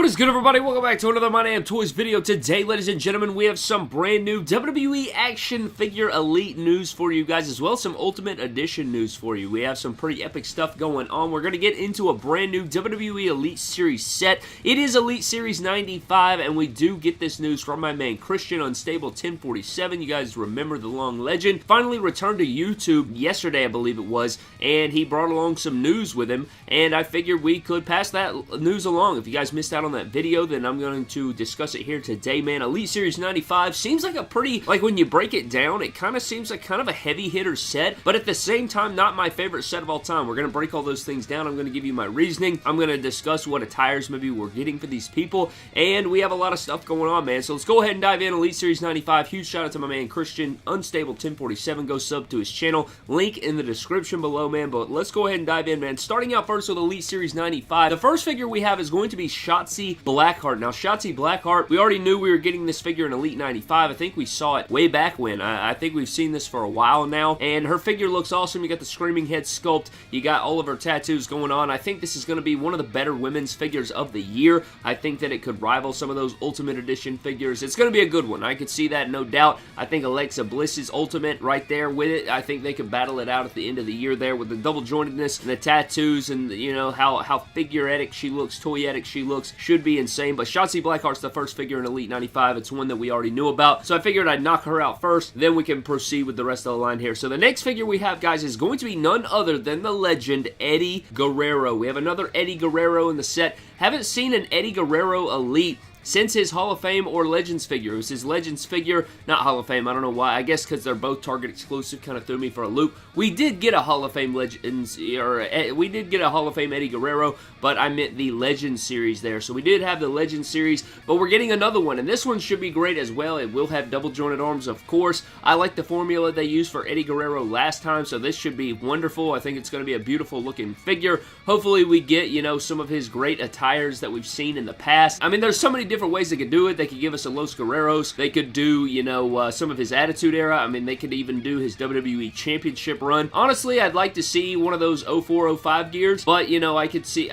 What is good, everybody? Welcome back to another My Damn Toys video. Today, ladies and gentlemen, we have some brand new WWE Action Figure Elite news for you guys, as well as some Ultimate Edition news for you. We have some pretty epic stuff going on. We're going to get into a brand new WWE Elite Series set. It is Elite Series 95, and we do get this news from my man Christian Unstable 1047. You guys remember the long legend. Finally returned to YouTube yesterday, I believe it was, and he brought along some news with him, and I figured we could pass that news along. If you guys missed out on that video, then I'm going to discuss it here today, man. Elite Series 95 seems like a pretty, like when you break it down, it kind of seems like kind of a heavy hitter set, but at the same time, not my favorite set of all time. We're going to break all those things down. I'm going to give you my reasoning. I'm going to discuss what attires maybe we're getting for these people, and we have a lot of stuff going on, man. So let's go ahead and dive in. Elite Series 95. Huge shout out to my man Christian Unstable 1047. Go sub to his channel. Link in the description below, man. But let's go ahead and dive in, man. Starting out first with Elite Series 95. The first figure we have is going to be Shotzi Blackheart. Now, Shotzi Blackheart, we already knew we were getting this figure in Elite 95. I think we saw it way back when. I think we've seen this for a while now, and her figure looks awesome. You got the Screaming Head sculpt. You got all of her tattoos going on. I think this is going to be one of the better women's figures of the year. I think that it could rival some of those Ultimate Edition figures. It's going to be a good one. I could see that, no doubt. I think Alexa Bliss's Ultimate right there with it. I think they could battle it out at the end of the year there with the double jointedness and the tattoos and, you know, how figuretic she looks, toyetic she looks. Should be insane, but Shotzi Blackheart's the first figure in Elite 95. It's one that we already knew about, so I figured I'd knock her out first, then we can proceed with the rest of the line here. So the next figure we have, guys, is going to be none other than the legend Eddie Guerrero. We have another Eddie Guerrero in the set. Haven't seen an Eddie Guerrero Elite since his Hall of Fame or Legends figure. It was his Legends figure, not Hall of Fame. I don't know why. I guess because they're both Target exclusive, kind of threw me for a loop. We did get a Hall of Fame Legends, or we did get a Hall of Fame Eddie Guerrero, but I meant the Legends series there. So we did have the Legends series, but we're getting another one, and this one should be great as well. It will have double jointed arms, of course. I like the formula they used for Eddie Guerrero last time, so this should be wonderful. I think it's going to be a beautiful looking figure. Hopefully we get, you know, some of his great attires that we've seen in the past. I mean, there's so many different ways they could do it. They could give us a Los Guerreros. They could do, you know, some of his Attitude Era. I mean, they could even do his WWE Championship run. Honestly, I'd like to see one of those 04-05 gears, but, you know, I could see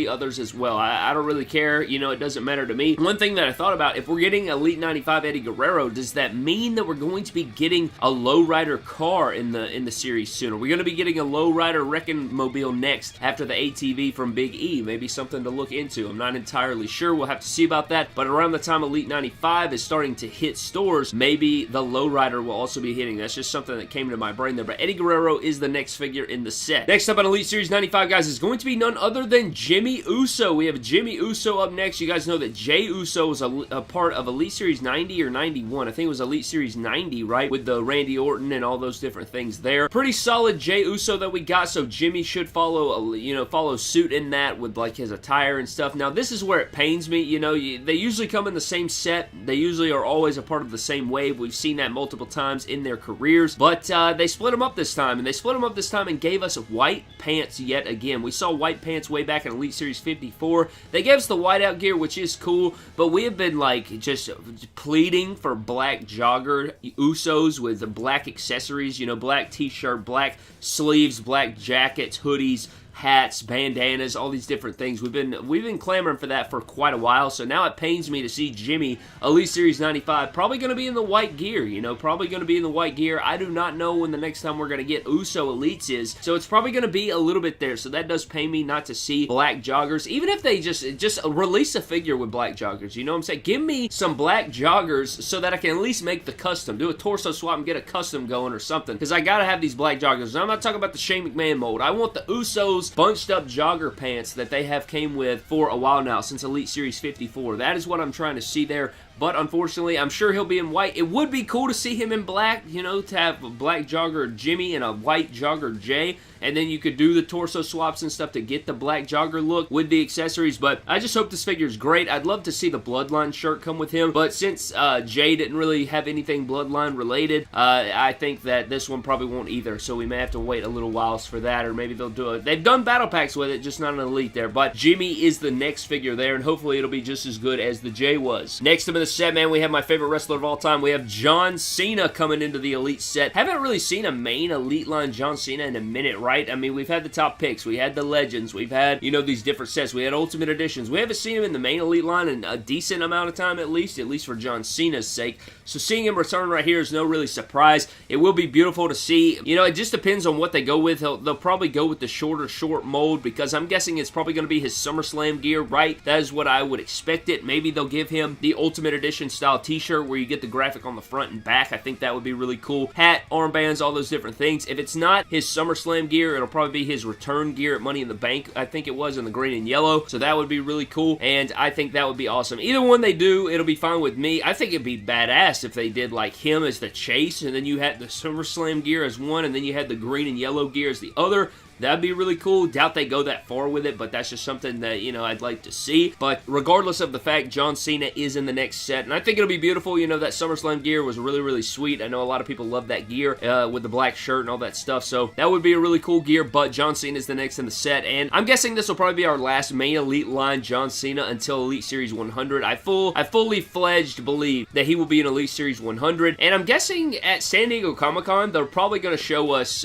others as well. I don't really care. You know, it doesn't matter to me. One thing that I thought about, if we're getting Elite 95 Eddie Guerrero, does that mean that we're going to be getting a lowrider car in the series soon? Are we going to be getting a lowrider Wrecking Mobile next after the ATV from Big E? Maybe something to look into. I'm not entirely sure. We'll have to see about that, but around the time Elite 95 is starting to hit stores, maybe the lowrider will also be hitting. That's just something that came to my brain there, but Eddie Guerrero is the next figure in the set. Next up on Elite Series 95, guys, is going to be none other than Jimmy Uso. We have Jimmy Uso up next. You guys know that Jey Uso was a part of Elite Series 90 or 91. I think it was Elite Series 90, right? With the Randy Orton and all those different things there. Pretty solid Jey Uso that we got, so Jimmy should follow, follow suit in that with like his attire and stuff. Now, this is where it pains me. You know, they usually come in the same set. They usually are always a part of the same wave. We've seen that multiple times in their careers, but they split them up this time, and they split them up this time and gave us white pants yet again. We saw white pants way back in Elite Series 54. They gave us the whiteout gear, which is cool, but we have been like just pleading for black jogger Usos with the black accessories, you know, black t-shirt, black sleeves, black jackets, hoodies, hats, bandanas, all these different things. We've been clamoring for that for quite a while, so now it pains me to see Jimmy, Elite Series 95, probably going to be in the white gear, you know, probably going to be in the white gear. I do not know when the next time we're going to get Uso Elites is, so it's probably going to be a little bit there, so that does pain me not to see black joggers, even if they just release a figure with black joggers, you know what I'm saying? Give me some black joggers so that I can at least make the custom, do a torso swap and get a custom going or something, because I got to have these black joggers. And I'm not talking about the Shane McMahon mold. I want the Usos bunched up jogger pants that they have came with for a while now, since Elite Series 54. That is what I'm trying to see there. But unfortunately, I'm sure he'll be in white. It would be cool to see him in black, you know, to have a black jogger Jimmy and a white jogger Jey, and then you could do the torso swaps and stuff to get the black jogger look with the accessories, but I just hope this figure is great. I'd love to see the Bloodline shirt come with him, but since Jey didn't really have anything Bloodline related, I think that this one probably won't either, so we may have to wait a little while for that, or maybe they'll do it. They've done battle packs with it, just not an Elite there, but Jimmy is the next figure there, and hopefully it'll be just as good as the Jey was. Next up in the set, man, we have my favorite wrestler of all time. We have John Cena coming into the Elite set. Haven't really seen a main Elite line John Cena in a minute, right? I mean, we've had the top picks. We had the Legends. We've had, you know, these different sets. We had Ultimate Editions. We haven't seen him in the main Elite line in a decent amount of time, at least for John Cena's sake. So seeing him return right here is no really surprise. It will be beautiful to see. You know, it just depends on what they go with. They'll probably go with the short mold, because I'm guessing it's probably going to be his SummerSlam gear, right? That is what I would expect it. Maybe they'll give him the Ultimate Edition style t-shirt where you get the graphic on the front and back. I think that would be really cool. Hat, armbands, all those different things. If it's not his SummerSlam gear, it'll probably be his return gear at Money in the Bank, I think it was, in the green and yellow. So that would be really cool, and I think that would be awesome. Either one they do, it'll be fine with me. I think it'd be badass if they did like him as the Chase, and then you had the SummerSlam gear as one, and then you had the green and yellow gear as the other. That'd be really cool. Doubt they go that far with it, but that's just something that, you know, I'd like to see. But regardless of the fact, John Cena is in the next set, and I think it'll be beautiful. You know, that SummerSlam gear was really, really sweet. I know a lot of people love that gear with the black shirt and all that stuff, so that would be a really cool gear, but John Cena is the next in the set, and I'm guessing this will probably be our last main Elite line John Cena until Elite Series 100. I fully fledged believe that he will be in Elite Series 100, and I'm guessing at San Diego Comic-Con, they're probably going to show us,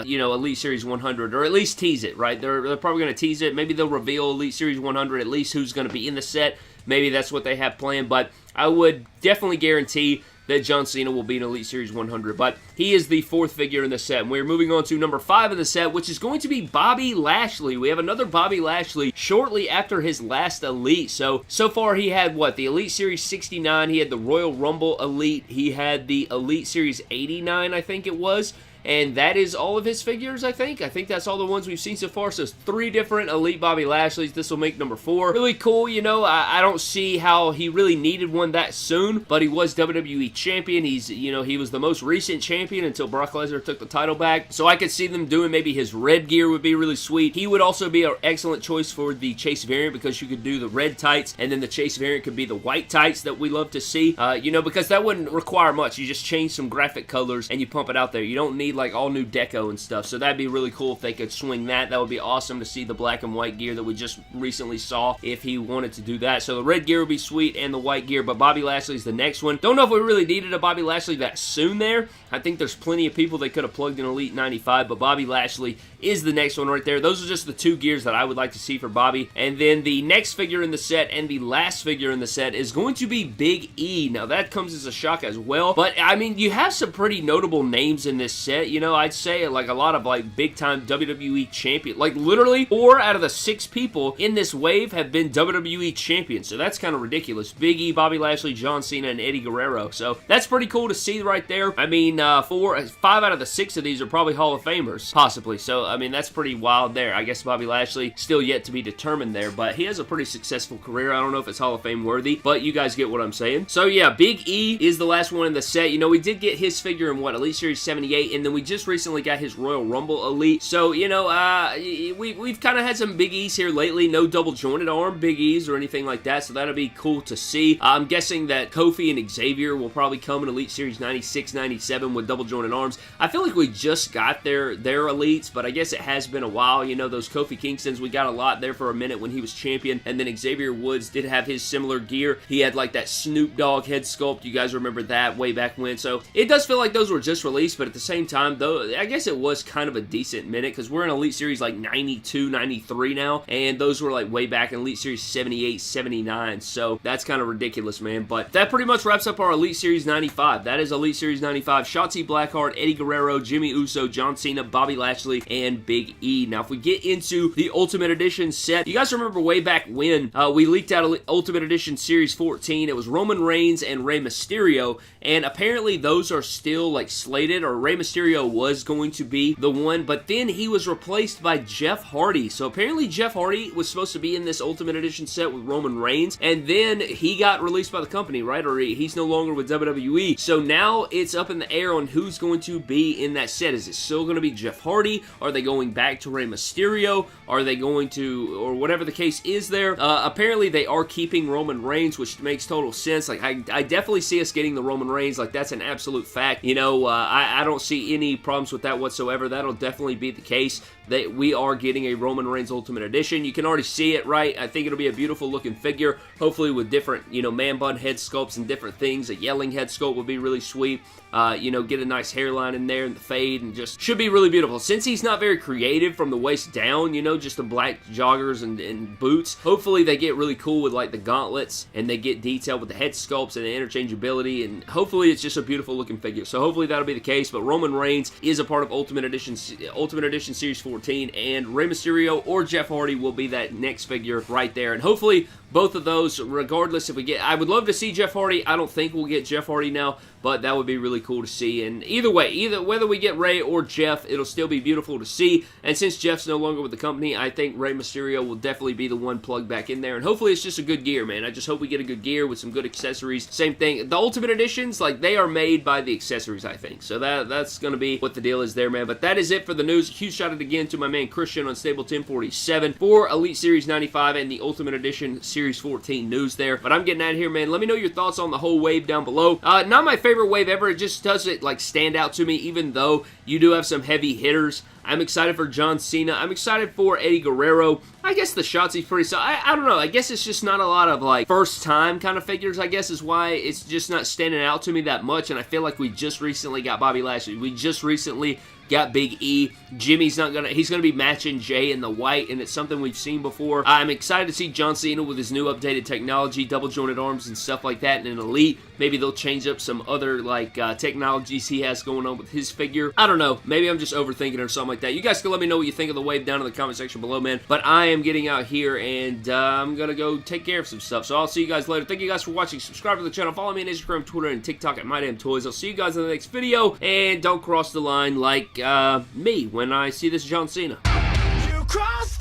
you know, Elite Series 100, or at least tease it, right? They're probably going to tease it. Maybe they'll reveal Elite Series 100, at least who's going to be in the set. Maybe that's what they have planned, but I would definitely guarantee that John Cena will be in Elite Series 100, but he is the fourth figure in the set. And we're moving on to number 5 in the set, which is going to be Bobby Lashley. We have another Bobby Lashley shortly after his last Elite. So far he had, what, the Elite Series 69, he had the Royal Rumble Elite, he had the Elite Series 89, I think it was, and that is all of his figures, I think. I think that's all the ones we've seen so far. So it's 3 different Elite Bobby Lashleys. This will make number 4. Really cool, you know. I don't see how he really needed one that soon, but he was WWE Champion. He's, you know, he was the most recent champion until Brock Lesnar took the title back. So I could see them doing maybe his red gear would be really sweet. He would also be an excellent choice for the Chase variant, because you could do the red tights, and then the Chase variant could be the white tights that we love to see. You know, because that wouldn't require much. You just change some graphic colors and you pump it out there. You don't need like all new deco and stuff, so that'd be really cool if they could swing that. That would be awesome to see the black and white gear that we just recently saw, if he wanted to do that. So the red gear would be sweet, and the white gear, but Bobby Lashley's the next one. Don't know if we really needed a Bobby Lashley that soon there. I think there's plenty of people they could have plugged in Elite 95, but Bobby Lashley is the next one right there. Those are just the 2 gears that I would like to see for Bobby. And then the next figure in the set, and the last figure in the set, is going to be Big E. Now that comes as a shock as well, but I mean, you have some pretty notable names in this set. You know, I'd say like a lot of like big time WWE champion. Like literally 4 out of the 6 people in this wave have been WWE champions, so that's kind of ridiculous. Big E, Bobby Lashley, John Cena, and Eddie Guerrero. So that's pretty cool to see right there. I mean, 5 out of the 6 of these are probably Hall of Famers, possibly. So I mean, that's pretty wild there. I guess Bobby Lashley still yet to be determined there, but he has a pretty successful career. I don't know if it's Hall of Fame worthy, but you guys get what I'm saying. So yeah, Big E is the last one in the set. You know, we did get his figure in what, Elite Series 78, and then we just recently got his Royal Rumble Elite. So, you know, we've kind of had some Big E's here lately. No double jointed arm Big E's or anything like that, so that'll be cool to see. I'm guessing that Kofi and Xavier will probably come in Elite Series 96, 97 with double jointed arms. I feel like we just got their Elites, but I guess it has been a while. You know, those Kofi Kingstons, we got a lot there for a minute when he was champion, and then Xavier Woods did have his similar gear. He had like that Snoop Dogg head sculpt. You guys remember that way back when, so it does feel like those were just released, but at the same time, though, I guess it was kind of a decent minute, because we're in Elite Series like 92, 93 now, and those were like way back in Elite Series 78, 79, so that's kind of ridiculous, man. But that pretty much wraps up our Elite Series 95. That is Elite Series 95. Shotzi Blackheart, Eddie Guerrero, Jimmy Uso, John Cena, Bobby Lashley, and Big E. Now, if we get into the Ultimate Edition set, you guys remember way back when we leaked out Ultimate Edition Series 14. It was Roman Reigns and Rey Mysterio, and apparently those are still like slated, or Rey Mysterio was going to be the one, but then he was replaced by Jeff Hardy. So apparently Jeff Hardy was supposed to be in this Ultimate Edition set with Roman Reigns, and then he got released by the company, right? Or he's no longer with WWE. So now it's up in the air on who's going to be in that set. Is it still going to be Jeff Hardy? Are they going back to Rey Mysterio? Are they going to, or whatever the case is there? Apparently they are keeping Roman Reigns, which makes total sense. Like, I definitely see us getting the Roman Reigns. Like, that's an absolute fact. You know, I don't see any problems with that whatsoever. That'll definitely be the case, that we are getting a Roman Reigns Ultimate Edition. You can already see it, right? I think it'll be a beautiful looking figure, hopefully with different, you know, man bun head sculpts and different things. A yelling head sculpt would be really sweet. You know, get a nice hairline in there and the fade, and just should be really beautiful. Since he's not very creative from the waist down, you know, just the black joggers and boots, hopefully they get really cool with like the gauntlets, and they get detailed with the head sculpts and the interchangeability, and hopefully it's just a beautiful looking figure. So hopefully that'll be the case. But Roman Reigns is a part of Ultimate Edition Series 14, and Rey Mysterio or Jeff Hardy will be that next figure right there. And hopefully both of those, regardless if we get, I would love to see Jeff Hardy. I don't think we'll get Jeff Hardy now, but that would be really cool to see. And either way, whether we get Rey or Jeff, it'll still be beautiful to see. And since Jeff's no longer with the company, I think Rey Mysterio will definitely be the one plugged back in there. And hopefully it's just a good gear, man. I just hope we get a good gear with some good accessories. Same thing. The Ultimate Editions, like, they are made by the accessories, I think. So that's going to be what the deal is there, man. But that is it for the news. Huge shout out again to my man Christian on Stable 1047 for Elite Series 95 and the Ultimate Edition Series 14 news there. But I'm getting out of here, man. Let me know your thoughts on the whole wave down below. Not my favorite wave ever. It just doesn't like stand out to me, even though you do have some heavy hitters. I'm excited for John Cena. I'm excited for Eddie Guerrero. I guess the Shotzi's pretty solid. I don't know. I guess it's just not a lot of like first time kind of figures, I guess is why it's just not standing out to me that much. And I feel like we just recently got Bobby Lashley. We just recently got Big E. Jimmy's he's gonna be matching Jay in the white, and it's something we've seen before. I'm excited to see John Cena with his new updated technology, double jointed arms and stuff like that, and in Elite. Maybe they'll change up some other like technologies he has going on with his figure. I don't know. Maybe I'm just overthinking it or something like that. You guys can let me know what you think of the wave down in the comment section below, man. But I am getting out here, and I'm gonna go take care of some stuff. So I'll see you guys later. Thank you guys for watching. Subscribe to the channel. Follow me on Instagram, Twitter, and TikTok at MyDamnToys. I'll see you guys in the next video, and don't cross the line like me when I see this John Cena. You cross